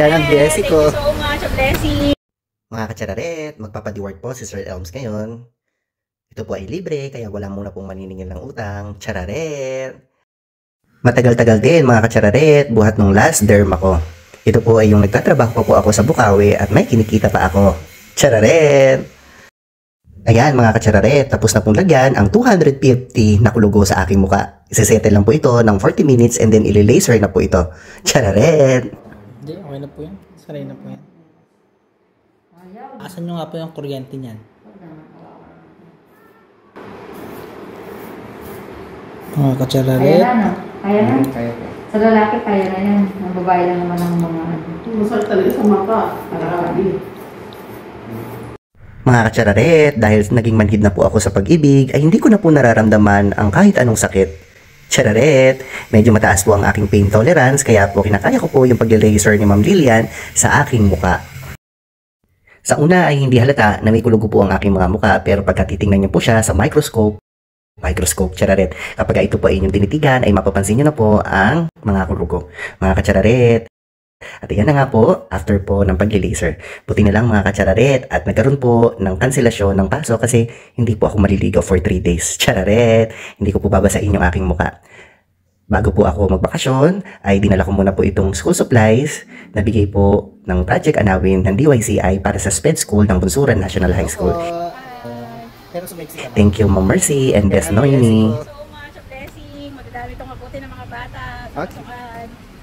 Yan ang blessing Thank ko. you so much, a blessing. Mga katsararet, magpapadiward po si Sir Elms ngayon. Ito po ay libre, kaya wala muna pong maniningil ng utang. Chararet! Matagal-tagal din mga katsararet, buhat nung last derm ako. Ito po ay yung nagtatrabaho pa po ako sa Bukawi at may kinikita pa ako. Chararet! Ayan mga katsararet, tapos na pong lagyan ang 250 na kulugo sa aking muka. Isesettle lang po ito ng 40 minutes and then ili-laser na po ito. Chararet! Hindi, okay na po yan. Saray na po yan. Asan nyo nga po yung kuryente niyan? Mga katsararet. Kaya na, no? Kaya na. Sa lalaki, kaya na yan. Ang babae lang naman ang mga ano. Masal talaga sa mata. Marami. Mga katsararet, dahil naging manhid na po ako sa pag-ibig, ay hindi ko na po nararamdaman ang kahit anong sakit. Chararet, medyo mataas po ang aking pain tolerance, kaya po kinakaya ko po yung pag-laser ni Ma'am Lilian sa aking muka. Sa una ay hindi halata na may kulugo po ang aking mga muka, pero pagka titingnan niyo po siya sa microscope, chararet, kapag ito po ay inyong tinitigan, ay mapapansin niyo na po ang mga kulugo. Mga katsararet, at iyan na nga po, after po ng pag-laser. Buti na lang mga katsararet at nagkaroon po ng kanselasyon ng paso kasi hindi po ako maliligaw for 3 days. Chararet, hindi ko po babasain yung aking muka. Bago po ako magbakasyon, ay dinala ko muna po itong school supplies na bigay po ng Project Anawin ng DYCI para sa SPED School ng Bunsuran National High School. Pero sa Mexico. Thank you Ma'am Mercy and Best Noemi. Thank you so much, a blessing. Madadami itong mabuti ng mga bata. Okay. Pasukan.